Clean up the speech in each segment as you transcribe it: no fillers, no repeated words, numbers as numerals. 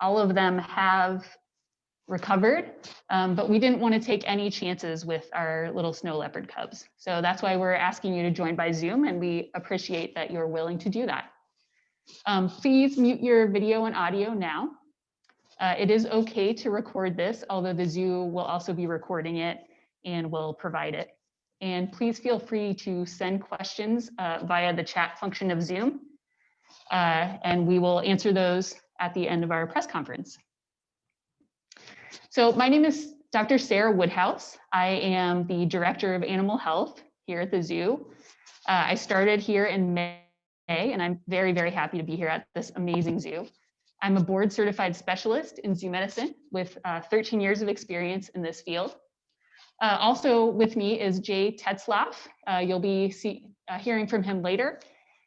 All of them have recovered, but we didn't want to take any chances with our little snow leopard cubs. So that's why we're asking you to join by Zoom, and we appreciate that you're willing to do that. Please mute your video and audio now. It is okay to record this, although the zoo will also be recording it and will provide it. And please feel free to send questions via the chat function of Zoom, and we will answer those at the end of our press conference. So my name is Dr. Sarah Woodhouse. I am the Director of Animal Health here at the zoo. I started here in May, and I'm very, very happy to be here at this amazing zoo. I'm a board certified specialist in zoo medicine with 13 years of experience in this field. Also with me is Jay Tetzlaff. You'll be hearing from him later.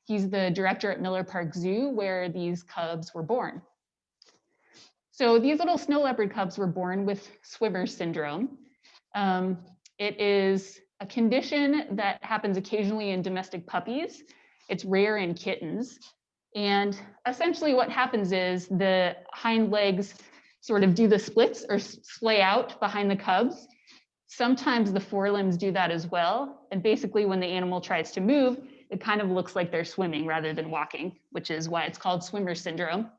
He's the director at Miller Park Zoo, where these cubs were born. So these little snow leopard cubs were born with swimmer's syndrome. It is a condition that happens occasionally in domestic puppies. It's rare in kittens. And essentially what happens is the hind legs sort of do the splits or splay out behind the cubs. Sometimes the forelimbs do that as well. And basically when the animal tries to move, it kind of looks like they're swimming rather than walking, which is why it's called swimmer's syndrome.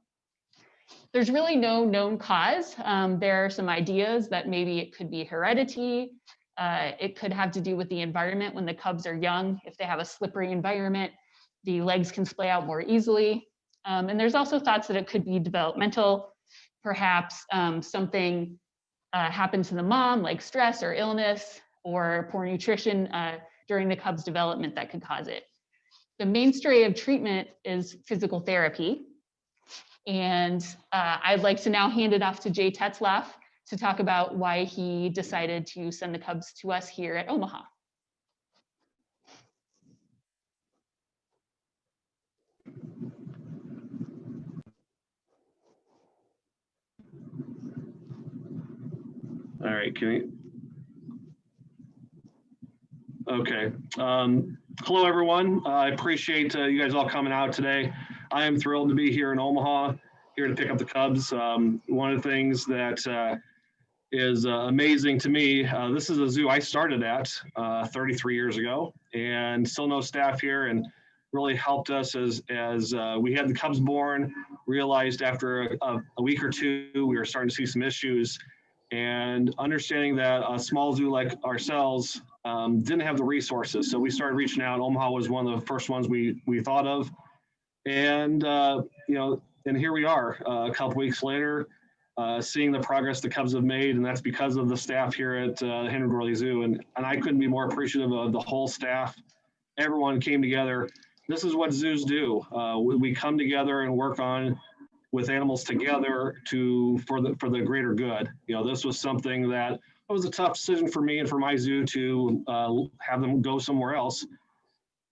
There's really no known cause. There are some ideas that maybe it could be heredity. It could have to do with the environment when the cubs are young. If they have a slippery environment, the legs can splay out more easily. And there's also thoughts that it could be developmental. Perhaps something happened to the mom, like stress or illness or poor nutrition during the cub's development that could cause it. The mainstay of treatment is physical therapy. And I'd like to now hand it off to Jay Tetzlaff to talk about why he decided to send the cubs to us here at Omaha. All right, okay. Hello, everyone. I appreciate you guys all coming out today. I am thrilled to be here in Omaha, here to pick up the cubs. One of the things that is amazing to me, this is a zoo I started at 33 years ago, and still no staff here, and really helped us as we had the cubs born, realized after a week or two, we were starting to see some issues, and understanding that a small zoo like ourselves didn't have the resources. So we started reaching out. Omaha was one of the first ones we thought of. And, you know, and here we are a couple weeks later, seeing the progress the cubs have made. And that's because of the staff here at Henry Gorley Zoo. And I couldn't be more appreciative of the whole staff. Everyone came together. This is what zoos do. We come together and work on with animals together for the greater good. You know, this was something that was a tough decision for me and for my zoo to have them go somewhere else.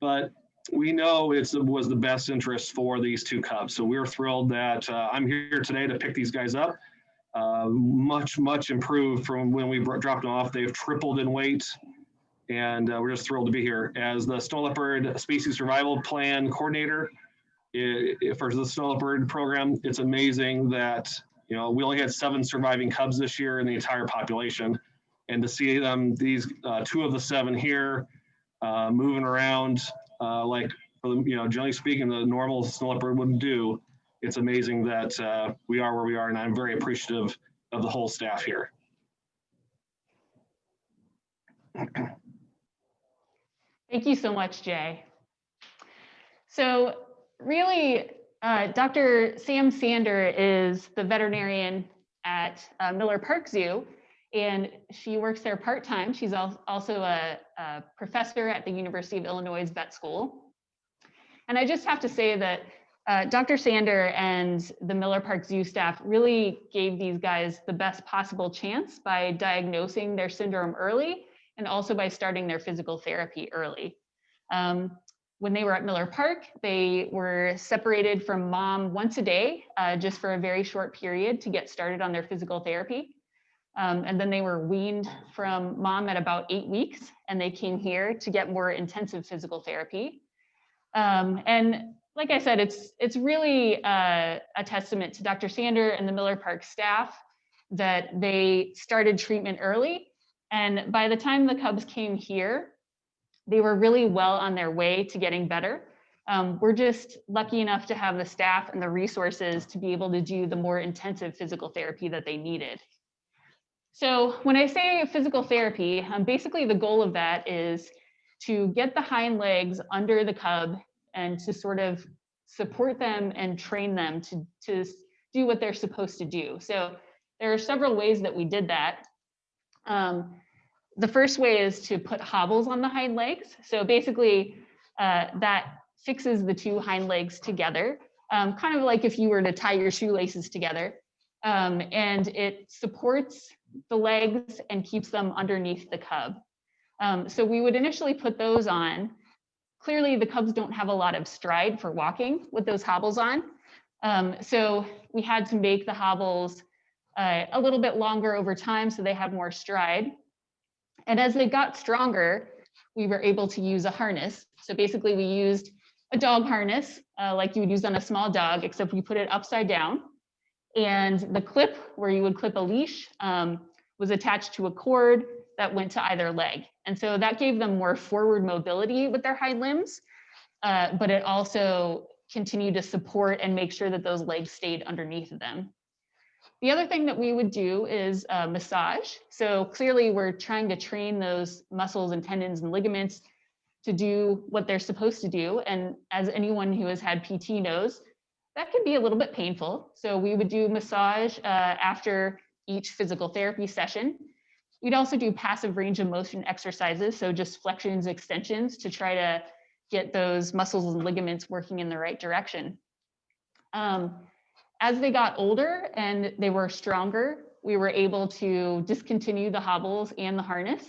But we know it was the best interest for these two cubs. So we're thrilled that I'm here today to pick these guys up. Much improved from when we dropped them off. They've tripled in weight, and we're just thrilled to be here. As the Snow Leopard Species Survival Plan Coordinator for the Snow Leopard program, it's amazing that, you know, we only had 7 surviving cubs this year in the entire population. And to see them, these 2 of the 7 here, moving around, like, you know, generally speaking, the normal snow leopard wouldn't do. It's amazing that we are where we are, and I'm very appreciative of the whole staff here. Thank you so much, Jay. So really, Dr. Sam Sander is the veterinarian at Miller Park Zoo, and she works there part-time. She's also a professor at the University of Illinois Vet School. And I just have to say that Dr. Sander and the Miller Park Zoo staff really gave these guys the best possible chance by diagnosing their syndrome early and also by starting their physical therapy early. When they were at Miller Park, they were separated from mom once a day, just for a very short period to get started on their physical therapy. And then they were weaned from mom at about 8 weeks, and they came here to get more intensive physical therapy. And like I said, it's really a testament to Dr. Sander and the Miller Park staff that they started treatment early. And by the time the cubs came here, they were really well on their way to getting better. We're just lucky enough to have the staff and the resources to be able to do the more intensive physical therapy that they needed. So when I say physical therapy, basically the goal of that is to get the hind legs under the cub and to sort of support them and train them to do what they're supposed to do. So there are several ways that we did that. The first way is to put hobbles on the hind legs. So basically that fixes the two hind legs together, kind of like if you were to tie your shoelaces together. And it supports the legs and keeps them underneath the cub. So we would initially put those on. Clearly the cubs don't have a lot of stride for walking with those hobbles on. So we had to make the hobbles a little bit longer over time so they have more stride. And as they got stronger, we were able to use a harness. So basically we used a dog harness like you would use on a small dog, except we put it upside down. And the clip where you would clip a leash was attached to a cord that went to either leg. And so that gave them more forward mobility with their hind limbs, but it also continued to support and make sure that those legs stayed underneath them. The other thing that we would do is massage. So clearly we're trying to train those muscles and tendons and ligaments to do what they're supposed to do. And as anyone who has had PT knows, that can be a little bit painful. So we would do massage after each physical therapy session. We'd also do passive range of motion exercises. So just flexions, extensions to try to get those muscles and ligaments working in the right direction. As they got older and they were stronger, we were able to discontinue the hobbles and the harness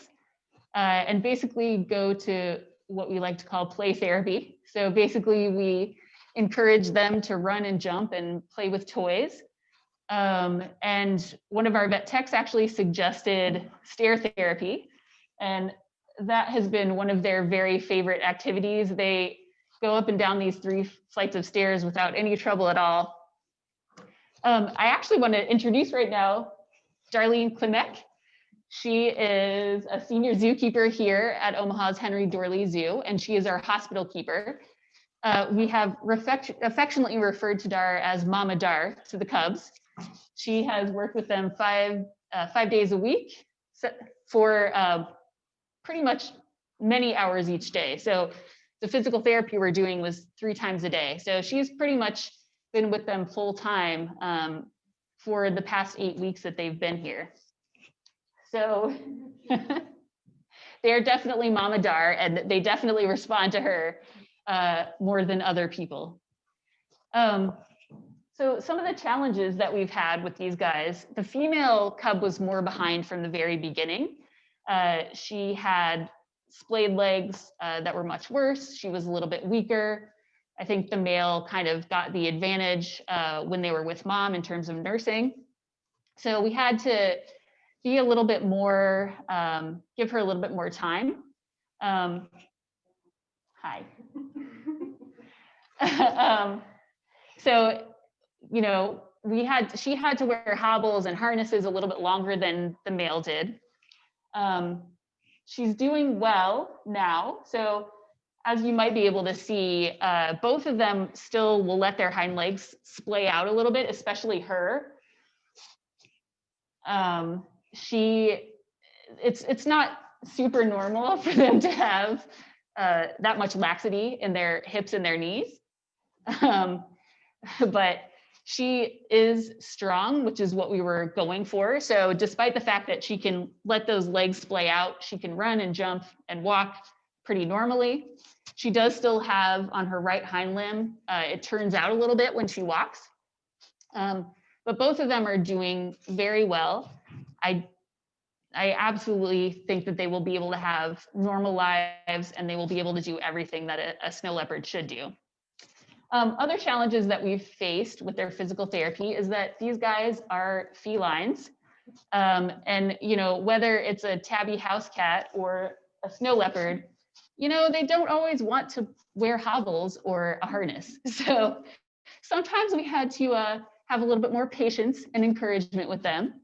and basically go to what we like to call play therapy. So basically we encourage them to run and jump and play with toys. And one of our vet techs actually suggested stair therapy. And that has been one of their very favorite activities. They go up and down these 3 flights of stairs without any trouble at all. I actually want to introduce right now Darlene Klimek. She is a senior zookeeper here at Omaha's Henry Dorley Zoo, and she is our hospital keeper. We have affectionately referred to Dar as Mama Dar to the cubs. She has worked with them 5 days a week for pretty much many hours each day. So the physical therapy we're doing was 3 times a day. So she's pretty much been with them full time for the past 8 weeks that they've been here. So they're definitely Mama Dar, and they definitely respond to her more than other people. So some of the challenges that we've had with these guys, the female cub was more behind from the very beginning. She had splayed legs that were much worse. She was a little bit weaker. I think the male kind of got the advantage when they were with mom in terms of nursing. So we had to be a little bit more, give her a little bit more time. Hi. So, you know, she had to wear hobbles and harnesses a little bit longer than the male did. She's doing well now. So as you might be able to see, both of them still will let their hind legs splay out a little bit, especially her. It's not super normal for them to have that much laxity in their hips and their knees. But she is strong, which is what we were going for. So despite the fact that she can let those legs splay out, she can run and jump and walk pretty normally. She does still have on her right hind limb, it turns out a little bit when she walks. But both of them are doing very well. I absolutely think that they will be able to have normal lives and they will be able to do everything that a snow leopard should do. Other challenges that we've faced with their physical therapy is that these guys are felines. And you know, whether it's a tabby house cat or a snow leopard, you know, they don't always want to wear hobbles or a harness. So sometimes we had to have a little bit more patience and encouragement with them.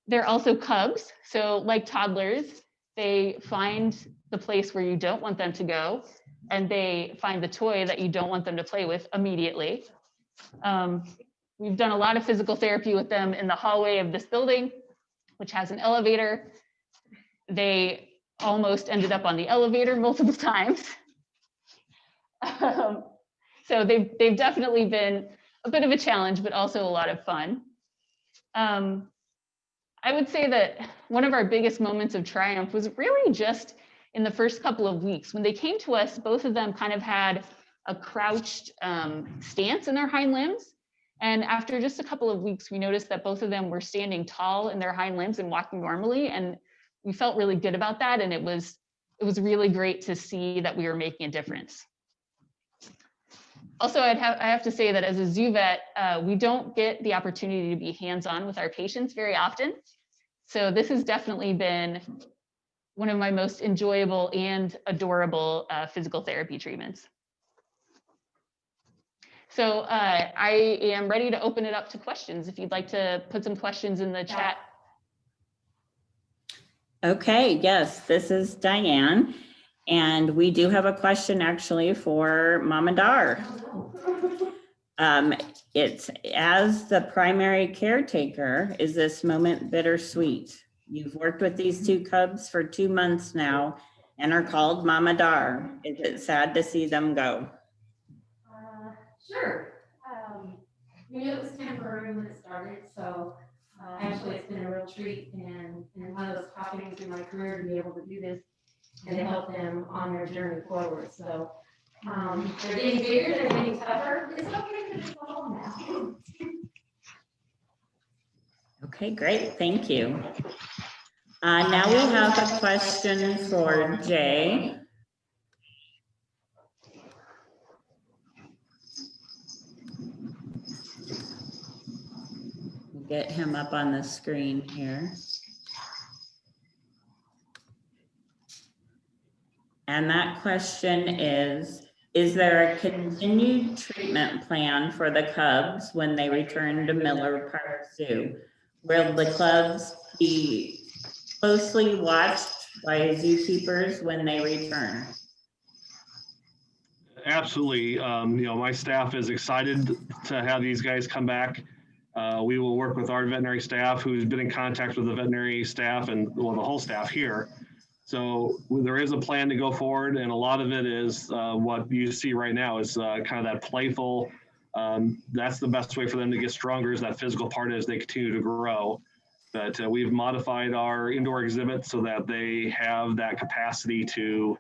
They're also cubs. So like toddlers, they find the place where you don't want them to go, and they find the toy that you don't want them to play with immediately. We've done a lot of physical therapy with them in the hallway of this building, which has an elevator. They almost ended up on the elevator multiple times. So they've definitely been a bit of a challenge, but also a lot of fun. I would say that one of our biggest moments of triumph was really just in the first couple of weeks. When they came to us, both of them kind of had a crouched stance in their hind limbs. And after just a couple of weeks, we noticed that both of them were standing tall in their hind limbs and walking normally. And we felt really good about that. And it was really great to see that we were making a difference. Also, I have to say that as a zoo vet, we don't get the opportunity to be hands-on with our patients very often. So this has definitely been one of my most enjoyable and adorable physical therapy treatments. So I am ready to open it up to questions. If you'd like to put some questions in the chat. Okay, yes, this is Diane. And we do have a question actually for Mama Dar. It's, as the primary caretaker, is this moment bittersweet? You've worked with these two cubs for 2 months now and are called Mama Dar. Is it sad to see them go? Sure. We knew it was temporary when it started, so actually it's been a real treat and one of those happenings in my career to be able to do this and to help them on their journey forward. So they're getting bigger, they're getting tougher. It's okay to just go home now. Okay, great, thank you. Now we have a question for Jay. Get him up on the screen here. And that question is there a continued treatment plan for the cubs when they return to Miller Park Zoo? Will the cubs be closely watched by zookeepers when they return? Absolutely. You know, my staff is excited to have these guys come back. We will work with our veterinary staff who's been in contact with the veterinary staff and, well, the whole staff here. So there is a plan to go forward, and a lot of it is what you see right now is kind of that playful, that's the best way for them to get stronger, is that physical part as they continue to grow. But we've modified our indoor exhibit so that they have that capacity to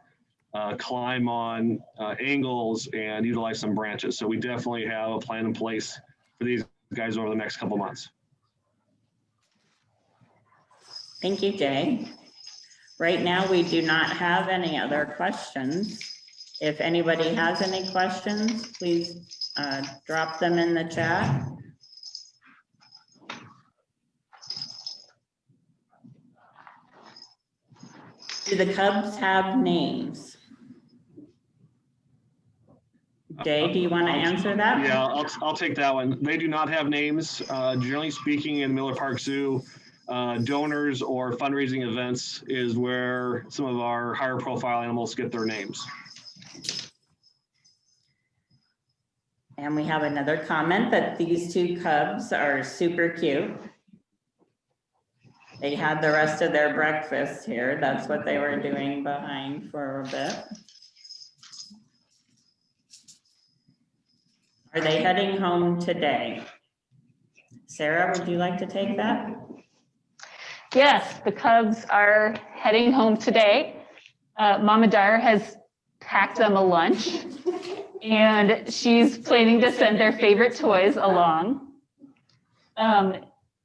climb on angles and utilize some branches. So we definitely have a plan in place for these guys over the next couple months. Thank you, Jay. Right now, we do not have any other questions. If anybody has any questions, please drop them in the chat. Do the cubs have names? Jay, do you want to answer that? Yeah, I'll take that one. They do not have names. Generally speaking, in Miller Park Zoo, donors or fundraising events is where some of our higher profile animals get their names. And we have another comment that these two cubs are super cute. They had the rest of their breakfast here. That's what they were doing behind for a bit. Are they heading home today? Sarah, would you like to take that? Yes, the cubs are heading home today. Mama Dar has packed them a lunch, and she's planning to send their favorite toys along.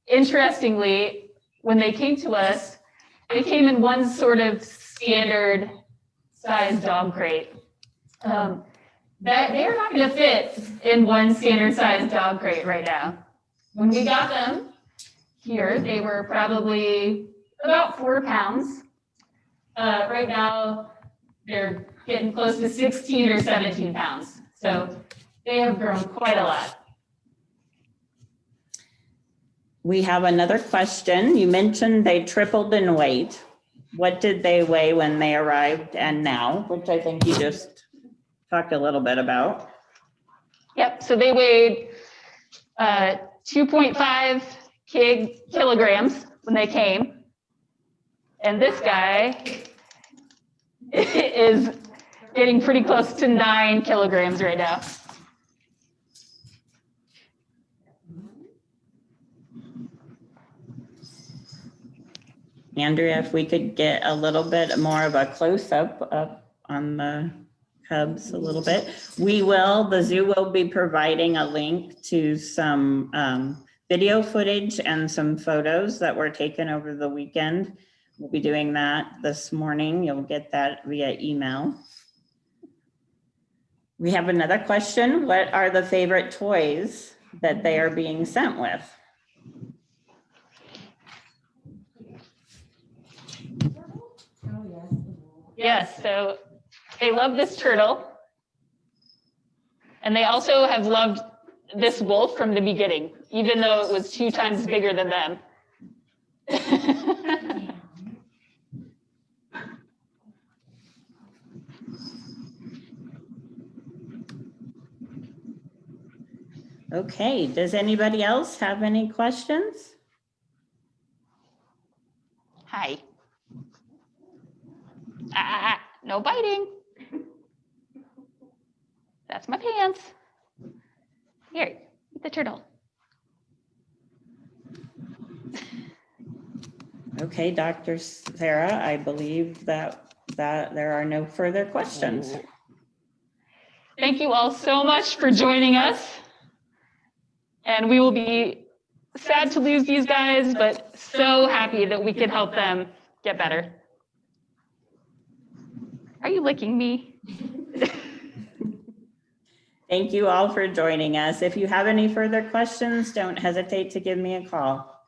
Interestingly, when they came to us, they came in one sort of standard size dog crate. That they are not going to fit in one standard size dog crate right now. When we got them here, they were probably about 4 pounds. Right now, they're getting close to 16 or 17 pounds. So they have grown quite a lot. We have another question. You mentioned they tripled in weight. What did they weigh when they arrived and now, which I think you just talked a little bit about? Yep, so they weighed 2.5 kilograms when they came. And this guy is getting pretty close to 9 kilograms right now. Andrea, if we could get a little bit more of a close-up up on the cubs a little bit. The zoo will be providing a link to some video footage and some photos that were taken over the weekend. We'll be doing that this morning. You'll get that via email. We have another question. What are the favorite toys that they are being sent with? Yes, so they love this turtle. And they also have loved this wolf from the beginning, even though it was 2 times bigger than them. Okay, does anybody else have any questions? Hi. No biting. That's my pants. Here, eat the turtle. Okay, Dr. Sarah, I believe that there are no further questions. Thank you all so much for joining us. And we will be sad to lose these guys, but so happy that we could help them get better. Are you licking me? Thank you all for joining us. If you have any further questions, don't hesitate to give me a call.